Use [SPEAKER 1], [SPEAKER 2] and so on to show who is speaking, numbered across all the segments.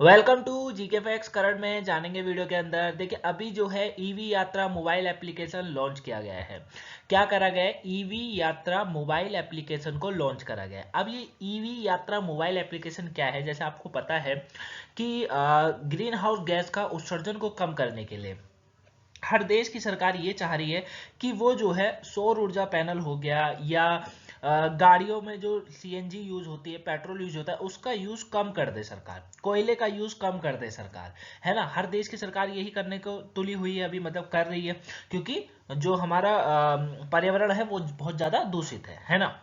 [SPEAKER 1] Welcome to GK facts. Current में जानेंगे video के अंदर। देखिए, अभी जो है ईवी यात्रा मोबाइल एप्लीकेशन लॉन्च किया गया है। क्या करा गया है? ईवी यात्रा मोबाइल एप्लीकेशन को लॉन्च करा गया है। अब ये ईवी यात्रा मोबाइल एप्लीकेशन क्या है? जैसे आपको पता है कि ग्रीन हाउस गैस का उत्सर्जन को कम करने के लिए हर देश की सरकार ये चाह रही है कि वो जो है सौर ऊर्जा पैनल हो गया या गाड़ियों में जो सीएनजी यूज होती है, पेट्रोल यूज होता है, उसका यूज कम कर दे सरकार, कोयले का यूज कम कर दे सरकार। है ना? हर देश की सरकार यही करने को तुली हुई है, अभी मतलब कर रही है, क्योंकि जो हमारा पर्यावरण है वो बहुत ज्यादा दूषित है ना?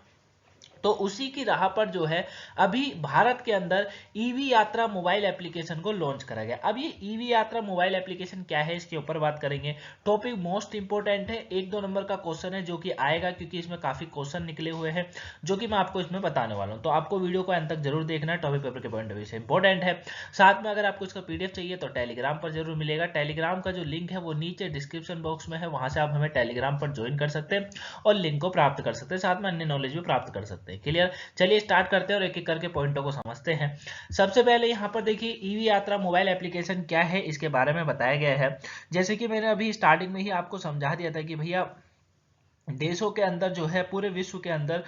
[SPEAKER 1] तो उसी की राह पर जो है अभी भारत के अंदर ईवी यात्रा मोबाइल एप्लीकेशन को लॉन्च करा गया। अब ये ईवी यात्रा मोबाइल एप्लीकेशन क्या है, इसके ऊपर बात करेंगे। टॉपिक मोस्ट इंपोर्टेंट है, 1-2 नंबर का क्वेश्चन है जो कि आएगा, क्योंकि इसमें काफी क्वेश्चन निकले हुए हैं जो कि मैं आपको इसमें बताने वाला हूं। तो आपको वीडियो को अंत तक जरूर देखना है, टॉपिक पेपर के पॉइंट ऑफ व्यू से इंपॉर्टेंट है। साथ में अगर आपको इसका पीडीएफ चाहिए तो टेलीग्राम पर जरूर मिलेगा। टेलीग्राम का जो लिंक है वो नीचे डिस्क्रिप्शन बॉक्स में है, वहां से आप हमें टेलीग्राम पर ज्वाइन कर सकते हैं और लिंक को प्राप्त कर सकते हैं, साथ में अन्य नॉलेज भी प्राप्त कर सकते हैं। क्लियर? चलिए स्टार्ट करते हैं और एक एक करके पॉइंटों को समझते हैं। सबसे पहले यहाँ पर देखिए, ईवी यात्रा मोबाइल एप्लीकेशन क्या है, इसके बारे में बताया गया है। जैसे कि मैंने अभी स्टार्टिंग में ही आपको समझा दिया था कि भैया देशों के अंदर जो है, पूरे विश्व के अंदर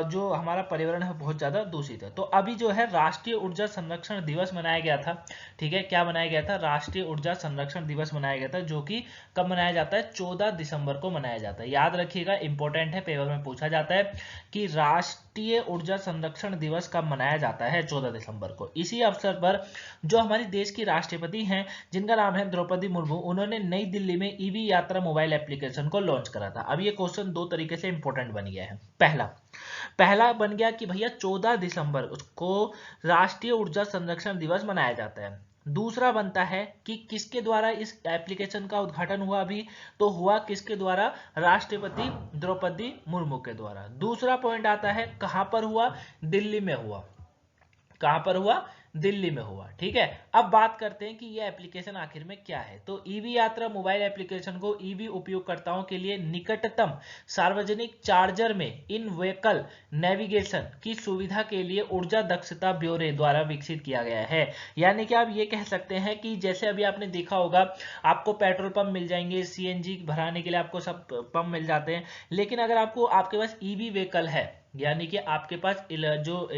[SPEAKER 1] जो हमारा पर्यावरण है बहुत ज्यादा दूषित है। तो अभी जो है राष्ट्रीय ऊर्जा संरक्षण दिवस मनाया गया था। ठीक है, क्या मनाया गया था? राष्ट्रीय ऊर्जा संरक्षण दिवस मनाया गया था, जो कि कब मनाया जाता है? 14 दिसंबर को मनाया जाता है। याद रखिएगा, इंपॉर्टेंट है, पेपर में पूछा जाता है कि राष्ट्रीय ऊर्जा संरक्षण दिवस कब मनाया जाता है? 14 दिसंबर को। इसी अवसर पर जो हमारी देश की राष्ट्रपति हैं, जिनका नाम है द्रौपदी मुर्मू, उन्होंने नई दिल्ली में ईवी यात्रा मोबाइल एप्लीकेशन को लॉन्च करा था। अब ये क्वेश्चन दो तरीके से इंपॉर्टेंट बन गया है। पहला पहला बन गया कि भैया 14 दिसंबर उसको राष्ट्रीय ऊर्जा संरक्षण दिवस मनाया जाता है। दूसरा बनता है कि किसके द्वारा इस एप्लीकेशन का उद्घाटन हुआ? अभी तो हुआ किसके द्वारा? राष्ट्रपति द्रौपदी मुर्मू के द्वारा। दूसरा पॉइंट आता है, कहां पर हुआ? दिल्ली में हुआ। कहां पर हुआ? दिल्ली में हुआ। ठीक है, अब बात करते हैं कि ये एप्लीकेशन आखिर में क्या है। तो ईवी यात्रा मोबाइल एप्लीकेशन को ईवी उपयोगकर्ताओं के लिए निकटतम सार्वजनिक चार्जर में इन व्हीकल नेविगेशन की सुविधा के लिए ऊर्जा दक्षता ब्यूरो द्वारा विकसित किया गया है। यानी कि आप ये कह सकते हैं कि जैसे अभी आपने देखा होगा, आपको पेट्रोल पंप मिल जाएंगे, सीएनजी भराने के लिए आपको सब पंप मिल जाते हैं, लेकिन अगर आपको आपके पास ईवी व्हीकल है, यानी कि आपके पास जो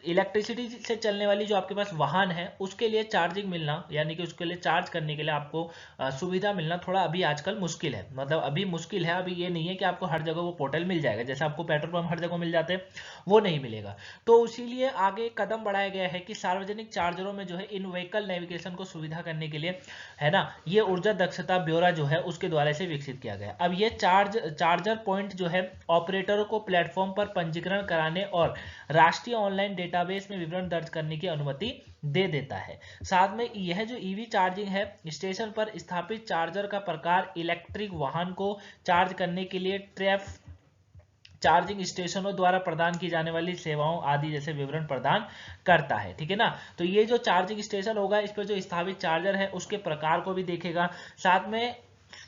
[SPEAKER 1] इलेक्ट्रिसिटी से चलने वाली जो आपके पास वाहन है, उसके लिए चार्जिंग मिलना, यानी कि उसके लिए चार्ज करने के लिए आपको सुविधा मिलना थोड़ा अभी आजकल मुश्किल है। मतलब अभी मुश्किल है, अभी ये नहीं है कि आपको हर जगह वो पोर्टल मिल जाएगा, जैसे आपको पेट्रोल पंप हर जगह मिल जाते हैं, वो नहीं मिलेगा। तो इसीलिए आगे कदम बढ़ाया गया है कि सार्वजनिक चार्जरों में जो है इन व्हीकल नेविगेशन को सुविधा करने के लिए, है ना, ये ऊर्जा दक्षता ब्यूरो जो है उसके द्वारा से विकसित किया गया। अब ये चार्जर पॉइंट जो है ऑपरेटरों को प्लेटफॉर्म पर पंजीकरण कराने और राष्ट्रीय ऑनलाइन डेटाबेस में विवरण दर्ज करने की अनुमति दे देता है। साथ में यह जो ईवी चार्जिंग है, स्टेशन पर स्थापित चार्जर का प्रकार इलेक्ट्रिक वाहन को चार्ज करने के लिए ट्रैफ चार्जिंग स्टेशनों द्वारा प्रदान की जाने वाली सेवाओं आदि जैसे विवरण प्रदान करता है। ठीक है ना? तो ये जो चार्जिंग स्टेशन होगा, इस पर जो स्थापित चार्जर है उसके प्रकार को भी देखेगा, साथ में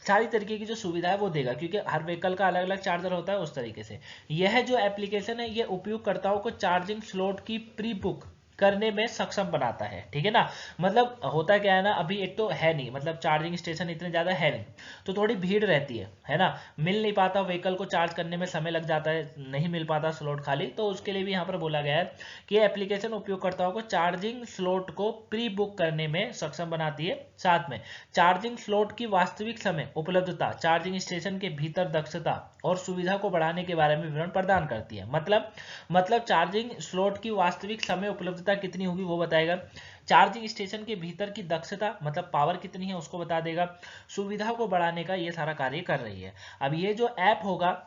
[SPEAKER 1] सारी तरीके की जो सुविधा है वो देगा, क्योंकि हर व्हीकल का अलग अलग चार्जर होता है। उस तरीके से यह जो एप्लीकेशन है, ये उपयोगकर्ताओं को चार्जिंग स्लॉट की प्री बुक करने में सक्षम बनाता है। ठीक है ना? मतलब होता क्या है ना, अभी एक तो है नहीं, मतलब चार्जिंग स्टेशन इतने ज्यादा है नहीं, तो थोड़ी भीड़ रहती है ना, मिल नहीं पाता, व्हीकल को चार्ज करने में समय लग जाता है, नहीं मिल पाता स्लॉट खाली। तो उसके लिए भी यहाँ पर बोला गया है कि एप्लीकेशन उपयोगकर्ताओं को चार्जिंग स्लॉट को प्री बुक करने में सक्षम बनाती है। साथ में चार्जिंग स्लॉट की वास्तविक समय उपलब्धता, चार्जिंग स्टेशन के भीतर दक्षता और सुविधा को बढ़ाने के बारे में विवरण प्रदान करती है। मतलब चार्जिंग स्लॉट की वास्तविक समय उपलब्धता कितनी होगी वो बताएगा, चार्जिंग स्टेशन के भीतर की दक्षता मतलब पावर कितनी है उसको बता देगा, सुविधा को बढ़ाने का ये सारा कार्य कर रही है। अब ये जो ऐप होगा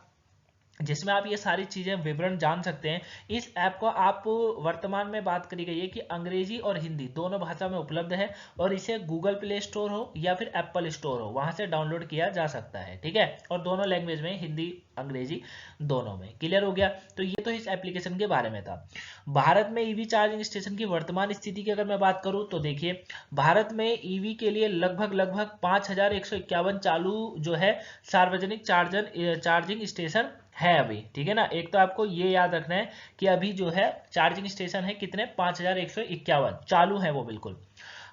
[SPEAKER 1] जिसमें आप ये सारी चीजें विवरण जान सकते हैं, इस ऐप को आप वर्तमान में बात करी गई है कि अंग्रेजी और हिंदी दोनों भाषा में उपलब्ध है, और इसे गूगल प्ले स्टोर हो या फिर एप्पल स्टोर हो, वहां से डाउनलोड किया जा सकता है। ठीक है? और दोनों लैंग्वेज में, हिंदी अंग्रेजी दोनों में। क्लियर हो गया? तो ये तो इस एप्लीकेशन के बारे में था। भारत में ईवी चार्जिंग स्टेशन की वर्तमान स्थिति की अगर मैं बात करूं तो देखिए, भारत में ईवी के लिए लगभग 5151 चालू जो है सार्वजनिक चार्जिंग स्टेशन है अभी, ठीक है ना। एक तो आपको ये याद रखना है कि अभी जो है चार्जिंग स्टेशन है कितने, 5151 चालू है वो बिल्कुल।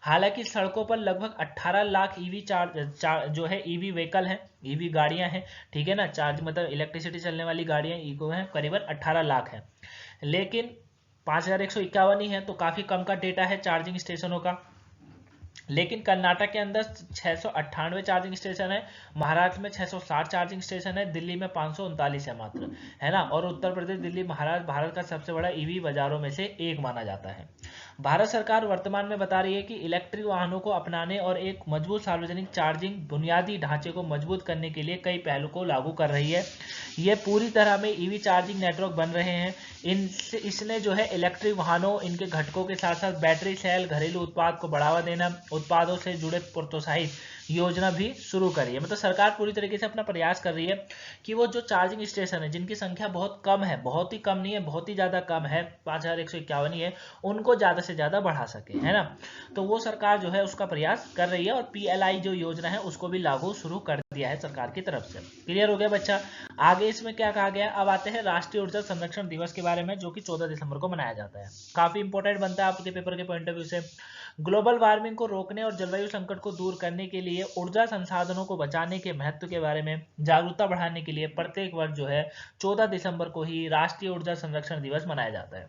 [SPEAKER 1] हालांकि सड़कों पर लगभग 18 लाख ईवी जो है ईवी व्हीकल है, ईवी गाड़ियां हैं, ठीक है ना। चार्ज मतलब इलेक्ट्रिसिटी चलने वाली गाड़ियां इको हैं, करीबन 18 लाख है, लेकिन 5151 ही है, तो काफी कम का डेटा है चार्जिंग स्टेशनों का। लेकिन कर्नाटक के अंदर 698 चार्जिंग स्टेशन है, महाराष्ट्र में 660 चार्जिंग स्टेशन है, दिल्ली में 539 है मात्र, है ना। और उत्तर प्रदेश, दिल्ली, महाराष्ट्र भारत का सबसे बड़ा ईवी बाजारों में से एक माना जाता है। भारत सरकार वर्तमान में बता रही है कि इलेक्ट्रिक वाहनों को अपनाने और एक मजबूत सार्वजनिक चार्जिंग बुनियादी ढांचे को मजबूत करने के लिए कई पहलों को लागू कर रही है। ये पूरी तरह में ईवी चार्जिंग नेटवर्क बन रहे हैं। इसने जो है इलेक्ट्रिक वाहनों, इनके घटकों के साथ साथ बैटरी सेल, घरेलू उत्पाद को बढ़ावा देना, उत्पादों से जुड़े प्रोत्साहित योजना भी शुरू करी है। मतलब सरकार पूरी तरीके से अपना प्रयास कर रही है कि वो जो चार्जिंग स्टेशन है जिनकी संख्या बहुत कम है, बहुत ही कम नहीं है, बहुत ही ज्यादा कम है, 5151 ही है, उनको ज्यादा से ज्यादा बढ़ा सके, है ना। तो वो सरकार जो है उसका प्रयास कर रही है, और PLI जो योजना है उसको भी लागू शुरू कर दिया है सरकार की तरफ से। क्लियर हो गया बच्चा। आगे इसमें क्या कहा गया, अब आते हैं राष्ट्रीय ऊर्जा संरक्षण दिवस के बारे में, जो कि 14 दिसंबर को मनाया जाता है। काफी इंपॉर्टेंट बनता है आपके पेपर के पॉइंट ऑफ व्यू से। ग्लोबल वार्मिंग को रोकने और जलवायु संकट को दूर करने के लिए ऊर्जा संसाधनों को बचाने के महत्व के बारे में जागरूकता बढ़ाने के लिए प्रत्येक वर्ष जो है 14 दिसंबर को ही राष्ट्रीय ऊर्जा संरक्षण दिवस मनाया जाता है।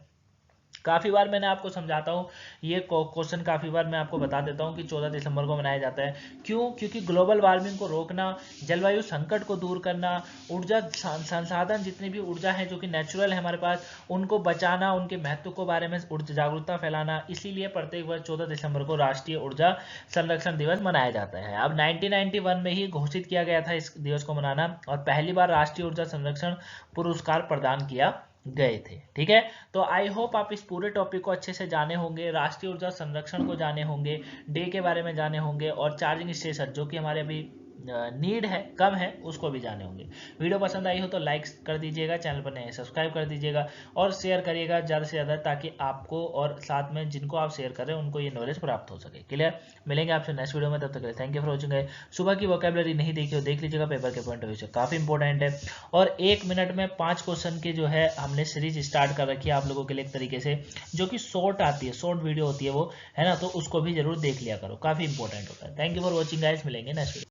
[SPEAKER 1] काफी बार मैंने आपको समझाता हूँ, ये क्वेश्चन काफी बार मैं आपको बता देता हूँ कि 14 दिसंबर को मनाया जाता है। क्यों? क्योंकि ग्लोबल वार्मिंग को रोकना, जलवायु संकट को दूर करना, ऊर्जा संसाधन जितनी भी ऊर्जा है जो कि नेचुरल है हमारे पास, उनको बचाना, उनके महत्व के बारे में जागरूकता फैलाना, इसीलिए प्रत्येक वर्ष 14 दिसंबर को राष्ट्रीय ऊर्जा संरक्षण दिवस मनाया जाता है। अब 1991 में ही घोषित किया गया था इस दिवस को मनाना, और पहली बार राष्ट्रीय ऊर्जा संरक्षण पुरस्कार प्रदान किया गए थे, ठीक है। तो आई होप आप इस पूरे टॉपिक को अच्छे से जाने होंगे, राष्ट्रीय ऊर्जा संरक्षण को जाने होंगे, डे के बारे में जाने होंगे, और चार्जिंग स्टेशन जो कि हमारे अभी नीड है, कम है, उसको भी जाने होंगे। वीडियो पसंद आई हो तो लाइक कर दीजिएगा, चैनल पर नए सब्सक्राइब कर दीजिएगा, और शेयर करिएगा ज़्यादा से ज़्यादा, ताकि आपको और साथ में जिनको आप शेयर कर रहे हैं उनको ये नॉलेज प्राप्त हो सके। क्लियर। मिलेंगे आपसे नेक्स्ट वीडियो में, तब तक के लिए थैंक यू फॉर वॉचिंग। सुबह की वोकैबुलरी नहीं देखी हो देख लीजिएगा, पेपर के पॉइंट ऑफ व्यू से काफ़ी इंपॉर्टेंट है। और 1 मिनट में 5 क्वेश्चन की जो है हमने सीरीज स्टार्ट कर रखी है आप लोगों के लिए एक तरीके से, जो कि शॉर्ट आती है, शॉर्ट वीडियो होती है वो, है ना। तो उसको भी जरूर देख लिया करो, काफ़ी इंपॉर्टेंट होता है। Thank you for watching guys, मिलेंगे नेक्स्ट वीडियो।